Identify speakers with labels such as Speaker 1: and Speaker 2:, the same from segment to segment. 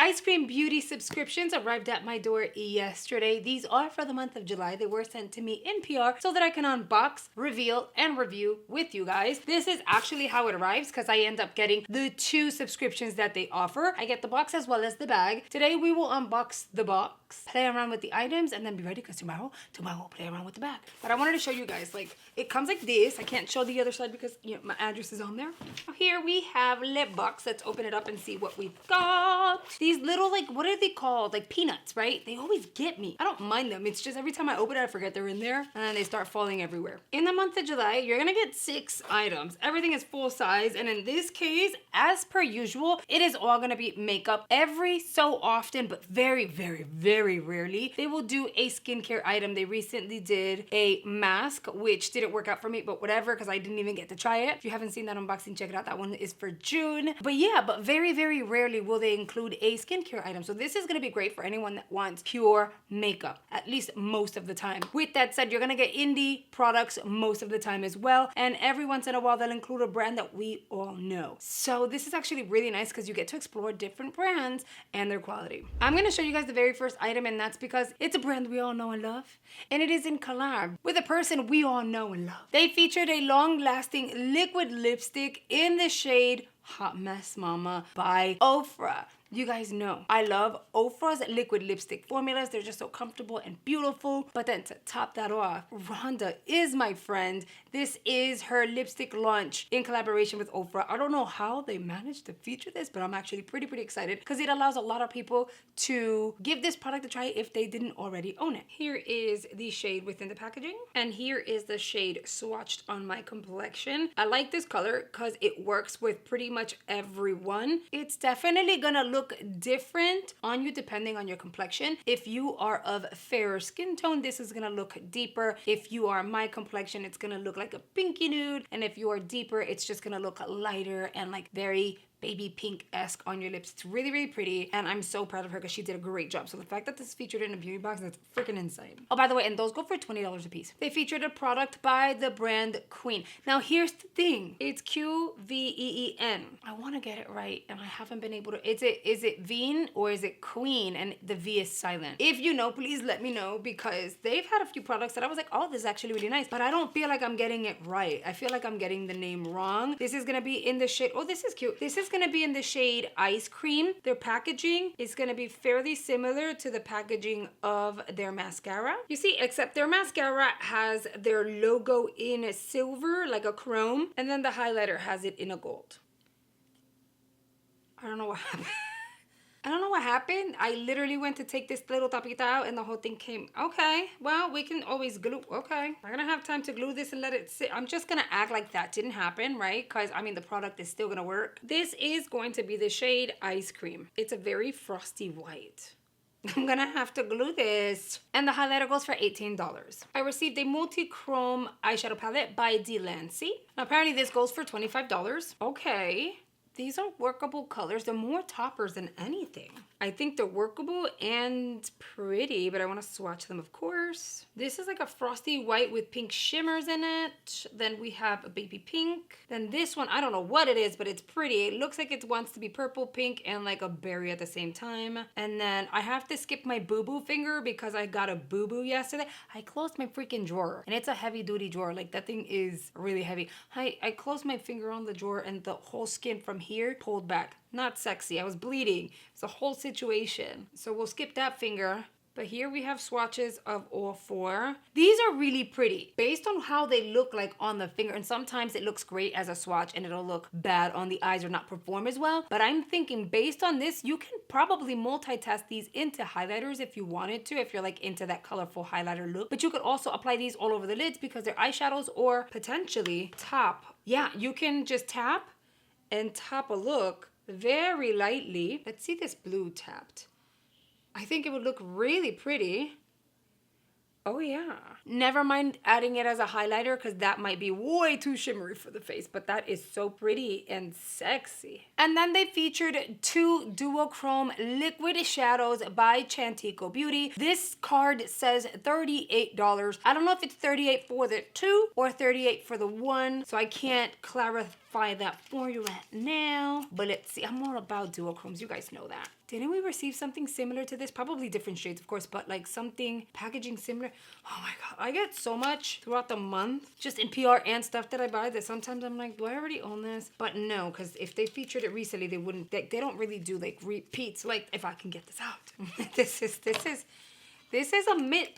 Speaker 1: Eyescream beauty subscriptions arrived at my door yesterday. These are for the month of July. They were sent to me in PR so that I can unbox, reveal, and review with you guys. This is actually how it arrives because I end up getting the 2 subscriptions that they offer. I get the box as well as the bag. Today we will unbox the box, play around with the items, and then be ready because tomorrow we'll play around with the bag. But I wanted to show you guys, like, it comes like this. I can't show the other side because, you know, my address is on there. Here we have lip box. Let's open it up and see what we've got. These little, like, what are they called? Like peanuts, right? They always get me. I don't mind them. It's just every time I open it, I forget they're in there and then they start falling everywhere. In the month of July, you're gonna get 6 items. Everything is full size. And in this case, as per usual, it is all gonna be makeup. Every so often, but very, very, very rarely, they will do a skincare item. They recently did a mask, which didn't work out for me, but whatever, because I didn't even get to try it. If you haven't seen that unboxing, check it out. That one is for June. But yeah, but very, very rarely will they include a skincare item. So this is gonna be great for anyone that wants pure makeup, at least most of the time. With that said, you're gonna get indie products most of the time as well. And every once in a while, they'll include a brand that we all know. So this is actually really nice because you get to explore different brands and their quality. I'm gonna show you guys the very first item, and that's because it's a brand we all know and love. And it is in collab with a person we all know and love. They featured a long-lasting liquid lipstick in the shade Hot Mess Mama by Ofra. You guys know I love Ofra's liquid lipstick formulas. They're just so comfortable and beautiful. But then to top that off, Rhonda is my friend. This is her lipstick launch in collaboration with Ofra. I don't know how they managed to feature this, but I'm actually pretty excited because it allows a lot of people to give this product a try if they didn't already own it. Here is the shade within the packaging, and here is the shade swatched on my complexion. I like this color because it works with pretty much everyone. It's definitely gonna look different on you depending on your complexion. If you are of fairer skin tone, this is gonna look deeper. If you are my complexion, it's gonna look like a pinky nude. And if you are deeper, it's just gonna look lighter and like very baby pink-esque on your lips. It's really, really pretty, and I'm so proud of her because she did a great job. So the fact that this is featured in a beauty box, that's freaking insane. Oh, by the way, and those go for $20 a piece. They featured a product by the brand Queen. Now, here's the thing. It's Queen. I want to get it right, and I haven't been able to. Is it Veen or is it Queen? And the V is silent. If you know, please let me know because they've had a few products that I was like, oh, this is actually really nice, but I don't feel like I'm getting it right. I feel like I'm getting the name wrong. This is gonna be in the shade. Oh, this is cute. This is gonna be in the shade Ice Cream. Their packaging is gonna be fairly similar to the packaging of their mascara. You see, except their mascara has their logo in silver, like a chrome, and then the highlighter has it in a gold. I don't know what happened. I don't know what happened. I literally went to take this little tapita out and the whole thing came. Okay, well, we can always glue. Okay, I'm gonna have time to glue this and let it sit. I'm just gonna act like that didn't happen, right? Because, I mean, the product is still gonna work. This is going to be the shade Ice Cream. It's a very frosty white. I'm gonna have to glue this. And the highlighter goes for $18. I received a multi-chrome eyeshadow palette by Delancey. Now, apparently this goes for $25. Okay. These are workable colors. They're more toppers than anything. I think they're workable and pretty, but I want to swatch them, of course. This is like a frosty white with pink shimmers in it. Then we have a baby pink. Then this one, I don't know what it is, but it's pretty. It looks like it wants to be purple, pink, and like a berry at the same time. And then I have to skip my boo-boo finger because I got a boo-boo yesterday. I closed my freaking drawer, and it's a heavy-duty drawer. Like, that thing is really heavy. I closed my finger on the drawer, and the whole skin from here pulled back. Not sexy. I was bleeding. It's a whole situation. So we'll skip that finger. But here we have swatches of all 4. These are really pretty based on how they look like on the finger. And sometimes it looks great as a swatch and it'll look bad on the eyes or not perform as well. But I'm thinking based on this, you can probably multitask these into highlighters if you wanted to, if you're like into that colorful highlighter look. But you could also apply these all over the lids because they're eyeshadows, or potentially top. Yeah, you can just tap and top a look very lightly. Let's see this blue tapped. I think it would look really pretty. Oh yeah. Never mind adding it as a highlighter because that might be way too shimmery for the face, but that is so pretty and sexy. And then they featured 2 duochrome liquid shadows by Chantico Beauty. This card says $38. I don't know if it's $38 for the 2 or $38 for the 1, so I can't clarify apply that for you right now. But let's see, I'm all about duochromes. You guys know that. Didn't we receive something similar to this? Probably different shades, of course, but like something packaging similar. Oh my God, I get so much throughout the month, just in PR and stuff that I buy, that sometimes I'm like, do I already own this? But no, because if they featured it recently, they wouldn't, they don't really do like repeats. Like if I can get this out. This is a myth.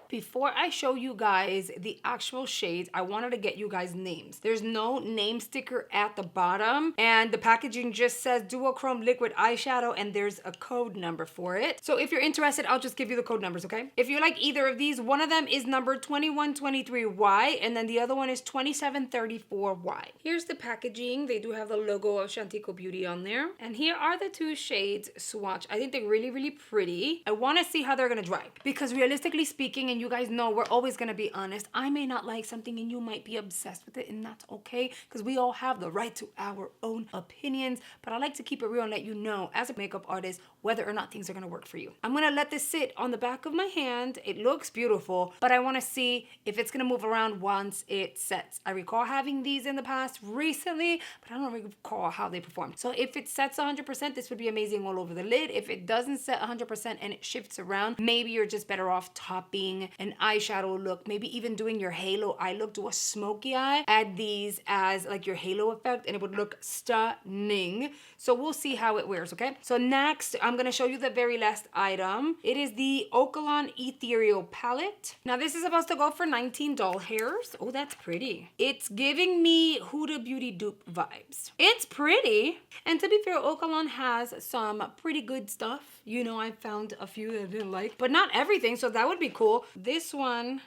Speaker 1: Before I show you guys the actual shades, I wanted to get you guys names. There's no name sticker at the bottom, and the packaging just says duochrome liquid eyeshadow, and there's a code number for it. So if you're interested, I'll just give you the code numbers, okay? If you like either of these, one of them is number 2123Y, and then the other one is 2734Y. Here's the packaging. They do have the logo of Chantico Beauty on there. And here are the two shades swatch. I think they're really, really pretty. I want to see how they're going to dry, because realistically speaking, and you guys know we're always going to be honest, I may not like something and you might be obsessed with it, and that's okay, because we all have the right to our own opinions. But I like to keep it real and let you know as a makeup artist whether or not things are going to work for you. I'm going to let this sit on the back of my hand. It looks beautiful, but I want to see if it's going to move around once it sets. I recall having these in the past recently, but I don't recall how they perform. So if it sets 100%, this would be amazing all over the lid. If it doesn't set 100% and it shifts around, maybe you're just better off topping an eyeshadow look, maybe even doing your halo eye look, do a smoky eye, add these as like your halo effect, and it would look stunning. So we'll see how it wears, okay? So next, I'm gonna show you the very last item. It is the Okalon Ethereal Palette. Now this is supposed to go for 19 doll hairs. Oh, that's pretty. It's giving me Huda Beauty dupe vibes. It's pretty. And to be fair, Okalon has some pretty good stuff. You know, I found a few that I didn't like, but not everything, so that would be cool. This one,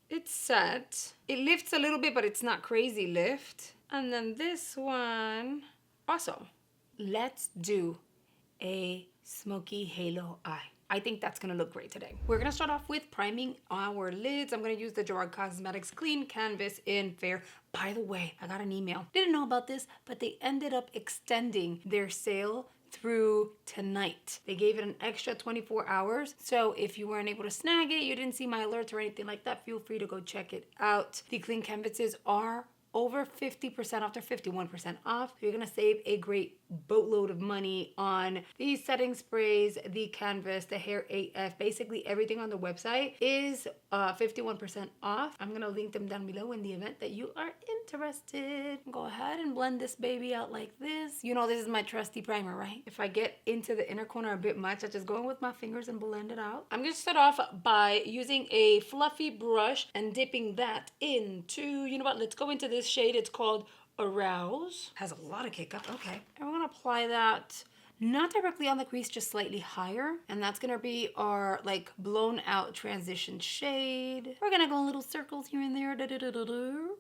Speaker 1: it's set. It lifts a little bit, but it's not crazy lift. And then this one, also. Let's do a smoky halo eye. I think that's gonna look great today. We're gonna start off with priming our lids. I'm gonna use the Gerard Cosmetics Clean Canvas in Fair. By the way, I got an email. Didn't know about this, but they ended up extending their sale through tonight. They gave it an extra 24 hours. So if you weren't able to snag it, you didn't see my alerts or anything like that, feel free to go check it out. The clean canvases are over 50% off. They're 51% off. You're gonna save a great boatload of money on these setting sprays, the canvas, the hair AF, basically everything on the website is 51% off. I'm gonna link them down below in the event that you are interested. Go ahead and blend this baby out like this. You know, this is my trusty primer, right? If I get into the inner corner a bit much, I just go in with my fingers and blend it out. I'm gonna start off by using a fluffy brush and dipping that into, you know what, let's go into this shade. It's called Arouse. Has a lot of kick up, okay. And we're gonna apply that not directly on the crease, just slightly higher. And that's gonna be our like blown out transition shade. We're gonna go in little circles here and there.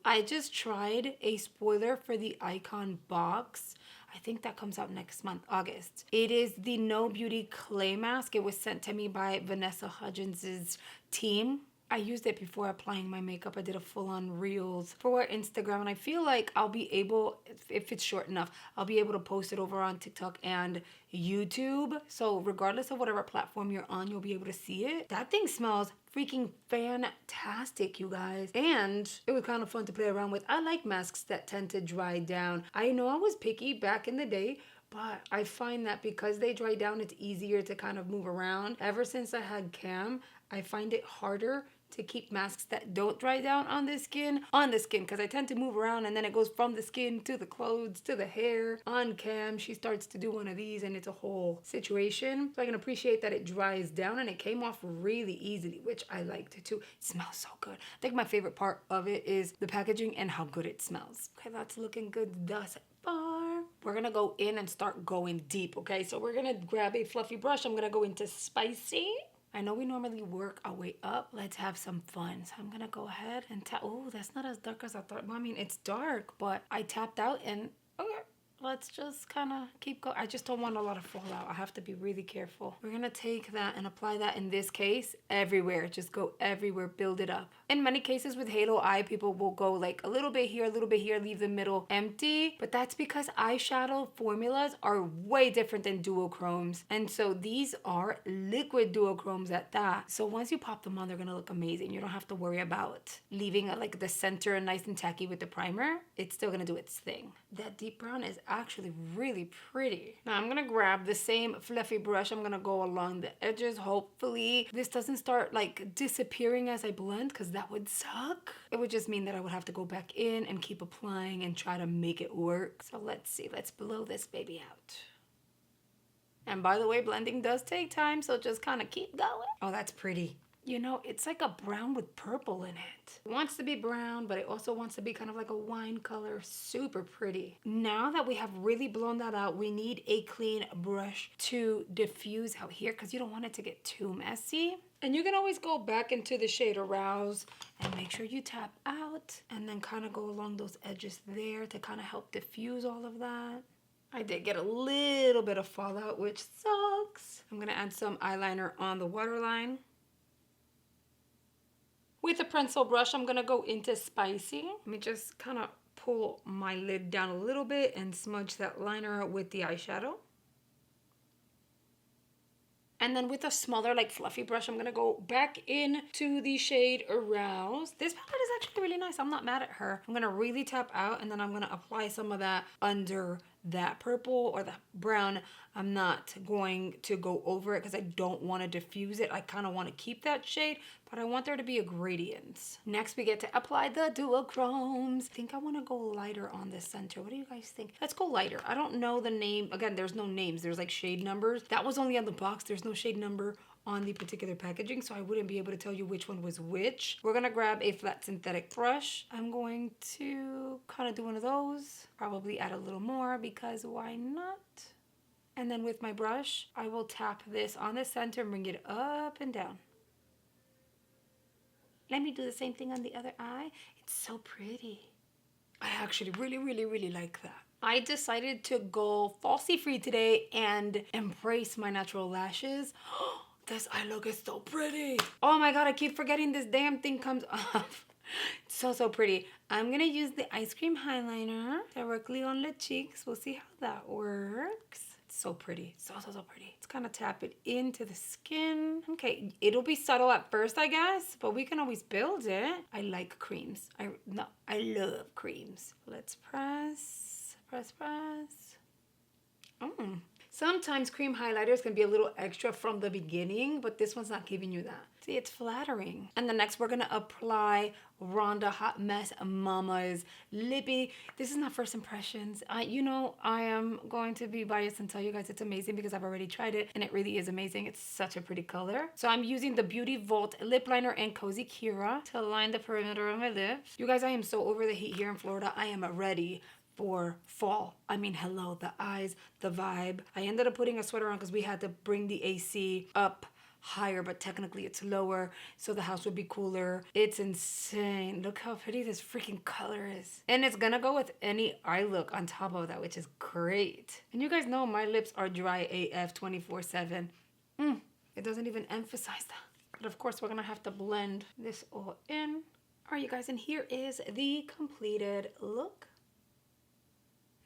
Speaker 1: I just tried a spoiler for the Icon box. I think that comes out next month, August. It is the No Beauty Clay Mask. It was sent to me by Vanessa Hudgens' team. I used it before applying my makeup. I did a full-on reels for Instagram, and I feel like I'll be able, if it's short enough, I'll be able to post it over on TikTok and YouTube. So regardless of whatever platform you're on, you'll be able to see it. That thing smells freaking fantastic, you guys. And it was kind of fun to play around with. I like masks that tend to dry down. I know I was picky back in the day, but I find that because they dry down, it's easier to kind of move around. Ever since I had Cam, I find it harder to keep masks that don't dry down on the skin, because I tend to move around and then it goes from the skin to the clothes to the hair. On Cam, she starts to do one of these and it's a whole situation. So I can appreciate that it dries down, and it came off really easily, which I liked it too. It smells so good. I think my favorite part of it is the packaging and how good it smells. Okay, that's looking good thus far. We're gonna go in and start going deep, okay? So we're gonna grab a fluffy brush. I'm gonna go into Spicy. I know we normally work our way up. Let's have some fun. So I'm gonna go ahead and tap. Oh, that's not as dark as I thought. Well, I mean, it's dark, but I tapped out and okay. Let's just kind of keep going. I just don't want a lot of fallout. I have to be really careful. We're gonna take that and apply that, in this case, everywhere. Just go everywhere, build it up. In many cases with halo eye, people will go like a little bit here, leave the middle empty. But that's because eyeshadow formulas are way different than duochromes. And so these are liquid duochromes at that. So once you pop them on, they're gonna look amazing. You don't have to worry about leaving like the center nice and tacky with the primer. It's still gonna do its thing. That deep brown is actually really pretty. Now I'm gonna grab the same fluffy brush. I'm gonna go along the edges. Hopefully this doesn't start like disappearing as I blend, because that would suck. It would just mean that I would have to go back in and keep applying and try to make it work. So let's see, let's blow this baby out. And by the way, blending does take time, so just kind of keep going. Oh, that's pretty. You know, it's like a brown with purple in it. It wants to be brown, but it also wants to be kind of like a wine color. Super pretty. Now that we have really blown that out, we need a clean brush to diffuse out here, because you don't want it to get too messy. And you can always go back into the shade Arouse and make sure you tap out and then kind of go along those edges there to kind of help diffuse all of that. I did get a little bit of fallout, which sucks. I'm gonna add some eyeliner on the waterline. With a pencil brush, I'm gonna go into Spicy. Let me just kind of pull my lid down a little bit and smudge that liner out with the eyeshadow. And then with a smaller, like fluffy brush, I'm gonna go back into the shade Arouse. This palette is actually really nice. I'm not mad at her. I'm gonna really tap out, and then I'm gonna apply some of that under that purple or the brown. I'm not going to go over it because I don't want to diffuse it. I kind of want to keep that shade, but I want there to be a gradient. Next, we get to apply the duochromes. I think I want to go lighter on the center. What do you guys think? Let's go lighter. I don't know the name. Again, there's no names. There's like shade numbers. That was only on the box. There's no shade number on the particular packaging, so I wouldn't be able to tell you which one was which. We're gonna grab a flat synthetic brush. I'm going to kind of do one of those. Probably add a little more, because why not? And then with my brush, I will tap this on the center and bring it up and down. Let me do the same thing on the other eye. It's so pretty. I actually really like that. I decided to go falsie free today and embrace my natural lashes. This eye look is so pretty. Oh my God, I keep forgetting this damn thing comes off. It's so pretty. I'm gonna use the Eyescream highlighter directly on the cheeks. We'll see how that works. It's so pretty, so pretty. Let's kind of tap it into the skin. Okay, it'll be subtle at first, I guess, but we can always build it. I like creams. I love creams. Let's press. Sometimes cream highlighters can be a little extra from the beginning, but this one's not giving you that. See, it's flattering. And then next we're gonna apply Rhonda Hot Mess Mama's Lippy. This is not first impressions. I am going to be biased and tell you guys it's amazing because I've already tried it and it really is amazing. It's such a pretty color. So I'm using the Beauty Vault lip liner and Cozy Kira to line the perimeter of my lips. You guys, I am so over the heat here in Florida. I am ready for fall. I mean, hello, the eyes, the vibe. I ended up putting a sweater on because we had to bring the AC up higher, but technically it's lower, so the house would be cooler. It's insane. Look how pretty this freaking color is. And it's gonna go with any eye look on top of that, which is great. And you guys know my lips are dry AF 24/7. It doesn't even emphasize that. But of course, we're gonna have to blend this all in. All right, you guys, and here is the completed look.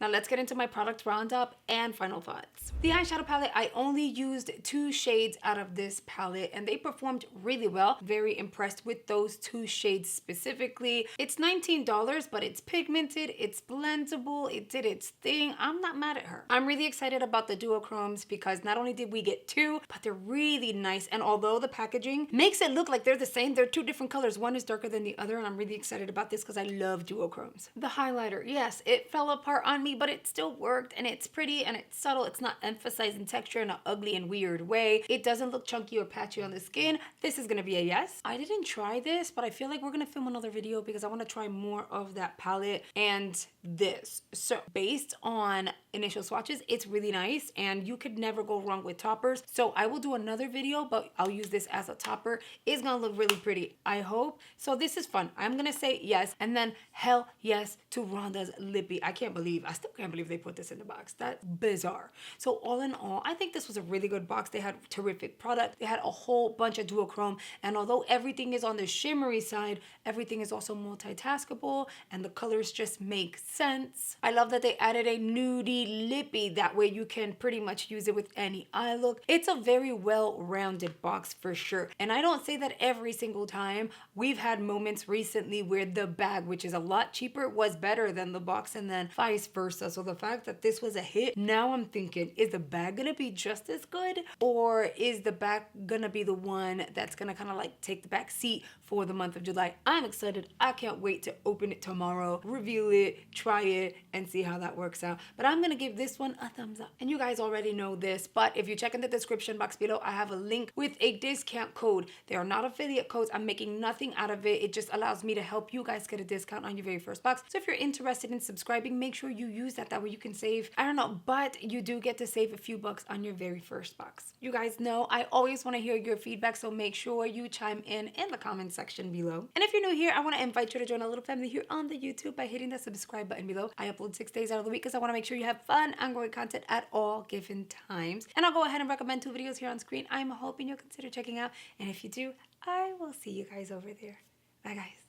Speaker 1: Now let's get into my product roundup and final thoughts. The eyeshadow palette, I only used 2 shades out of this palette and they performed really well. Very impressed with those 2 shades specifically. It's $19, but it's pigmented, it's blendable, it did its thing. I'm not mad at her. I'm really excited about the duochromes because not only did we get 2, but they're really nice. And although the packaging makes it look like they're the same, they're 2 different colors. One is darker than the other, and I'm really excited about this because I love duochromes. The highlighter, yes, it fell apart on me, but it still worked, and it's pretty and it's subtle. It's not emphasizing texture in an ugly and weird way. It doesn't look chunky or patchy on the skin. This is gonna be a yes. I didn't try this, but I feel like we're gonna film another video because I want to try more of that palette and this. So based on initial swatches. It's really nice and you could never go wrong with toppers. So I will do another video, but I'll use this as a topper. It's gonna look really pretty, I hope. So this is fun. I'm gonna say yes, and then hell yes to Rhonda's lippy. I still can't believe they put this in the box. That's bizarre. So all in all, I think this was a really good box. They had terrific product. They had a whole bunch of duochrome, and although everything is on the shimmery side, everything is also multitaskable and the colors just make sense. I love that they added a nudie lippy. That way you can pretty much use it with any eye look. It's a very well-rounded box for sure. And I don't say that every single time. We've had moments recently where the bag, which is a lot cheaper, was better than the box, and then vice versa. So the fact that this was a hit, now I'm thinking, is the bag gonna be just as good, or is the bag gonna be the one that's gonna kind of like take the back seat for the month of July? I'm excited. I can't wait to open it tomorrow, review it, try it, and see how that works out. But I'm gonna give this one a thumbs up. And you guys already know this, but if you check in the description box below, I have a link with a discount code. They are not affiliate codes. I'm making nothing out of it. It just allows me to help you guys get a discount on your very first box. So if you're interested in subscribing, make sure you use that. That way you can save, I don't know, but you do get to save a few bucks on your very first box. You guys know I always want to hear your feedback, so make sure you chime in the comment section below. And if you're new here, I want to invite you to join a little family here on the YouTube by hitting the subscribe button below. I upload 6 days out of the week because I want to make sure you have fun ongoing content at all given times. And I'll go ahead and recommend 2 videos here on screen I'm hoping you'll consider checking out. And if you do, I will see you guys over there. Bye guys.